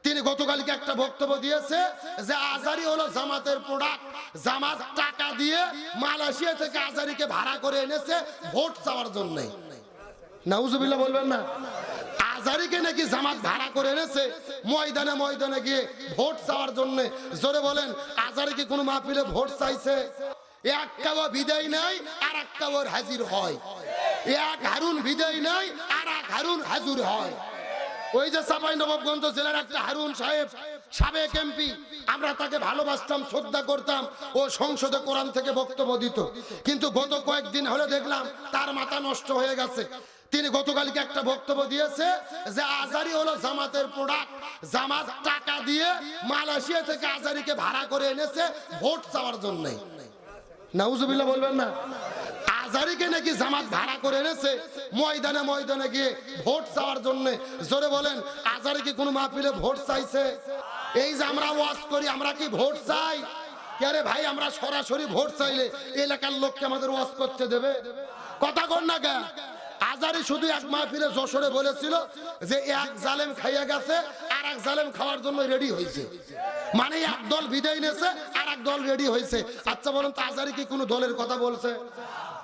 তিনি গতকালকে একটা বক্তব্য দিয়েছে যে আজারি হলো জামাতের প্রোডাক্ট। জামাত টাকা দিয়ে মালয়েশিয়া থেকে আজারিকে ভাড়া করে এনেছে ভোট চাওয়ার জন্য। নাউজুবিল্লাহ বলবেন না? আজারিকে নাকি জামাত ভাড়া করে এনেছে ময়দানে ময়দানে গিয়ে ভোট চাওয়ার জন্য। জোরে বলেন, আজারিকে কোনো মাহফিলে ভোট চাইছে? একটাও বিদায় নাই আর একটাও হাজির হয়। এক হারুন বিদায় নাই আর এক হারুন হাজির হয়। ওই যে চাঁপাইনবাবগঞ্জ জেলার একটা হারুন সাহেব, সাবেক এমপি, আমরা তাকে ভালোবাসতাম, শ্রদ্ধা করতাম। ও সংসদে কোরআন থেকে বক্তব্য দিত, কিন্তু গত কয়েকদিন হলে দেখলাম তার মাথা নষ্ট হয়ে গেছে। তিনি গতকালকে একটা বক্তব্য দিয়েছে যে আজারি হলো জামাতের প্রোডাক্ট। জামাত টাকা দিয়ে মালয়েশিয়া থেকে আজারিকে ভাড়া করে এনেছে ভোট চাওয়ার জন্য। নাউজুবিল্লাহ বলবেন না? আজারিকে নাকি জামাত ভাড়া করে এনেছে ময়দানে ময়দানে গিয়ে ভোট চাওয়ার জন্য। জোরে বলেন, আজারিকে কোনো মাহফিলে ভোট চাইছে? এই যে আমরা ওয়াজ করি, আমরা কি ভোট চাই? আরে ভাই, আমরা সরাসরি ভোট চাইলে এলাকার লোককে আমাদের ওয়াজ করতে দেবে? কথা কর না কেন? আজারি শুধু এক মাহফিলে যশোরে বলেছিল যে এক জালেম খাইয়া গেছে আর এক জালেম খাওয়ার জন্য রেডি হয়েছে, মানে এক দল বিদায় নিয়েছে আর এক দল রেডি হয়েছে। আচ্ছা বলুন তো, আজারি কি কোনো দলের কথা বলছে?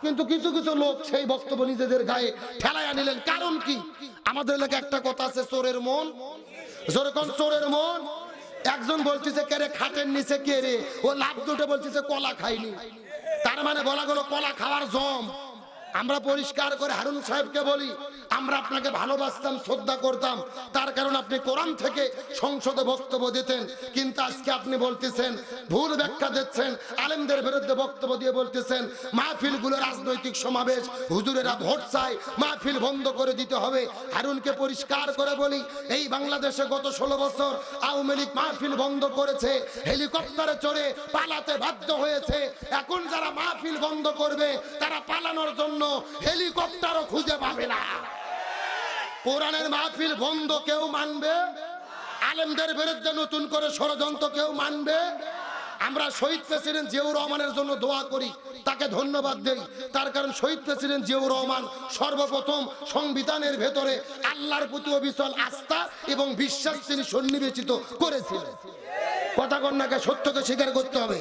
কিন্তু কিছু কিছু লোক সেই বক্তব্য নিজেদের গায়ে ঠেলাইয়া নিলেন। কারণ কি? আমাদের এলাকায় একটা কথা আছে, চোরের মন। যেরকম চোরের মন, একজন বলতেছে কে রে খাটের নিচে কে রে, ও লাভ দুটো বলতেছে কলা খাইনি। তার মানে বলা গেল কলা খাওয়ার জম। আমরা পরিষ্কার করে হারুন সাহেবকে বলি, আমরা আপনাকে ভালোবাসতাম, শ্রদ্ধা করতাম, তার কারণ আপনি কোরআন থেকে সংসদে বক্তব্য দিতেন। কিন্তু আজকে আপনি বলতেছেন, ভুল ব্যাখ্যা দিচ্ছেন, আলেমদের বিরুদ্ধে বক্তব্য দিয়ে বলতেছেন মাহফিলগুলো রাজনৈতিক সমাবেশ, হুজুরেরা ভোট চায়, মাহফিল বন্ধ করে দিতে হবে। হারুনকে পরিষ্কার করে বলি, এই বাংলাদেশে গত 16 বছর আওয়ামী লীগ মাহফিল বন্ধ করেছে, হেলিকপ্টারে চড়ে পালাতে বাধ্য হয়েছে। এখন যারা মাহফিল বন্ধ করবে তারা পালানোর জন্য হেলিকপ্টারও খুঁজে পাবে না। কোরআনের মাহফিল বন্ধ কেউ মানবে? আলেমদের বিরুদ্ধে নতুন করে ষড়যন্ত্র কেউ মানবে? আমরা শহীদ প্রেসিডেন্ট জিয়াউর রহমানের জন্য দোয়া করি, তাকে ধন্যবাদ দেই। তার কারণ শহীদ প্রেসিডেন্ট জিয়াউর রহমান সর্বপ্রথম সংবিধানের ভেতরে আল্লাহর প্রতি অবিচল আস্থা এবং বিশ্বাস তিনি সন্নিবেশিত করেছিলেন। কথা কন্যাকে সত্যকে স্বীকার করতে হবে।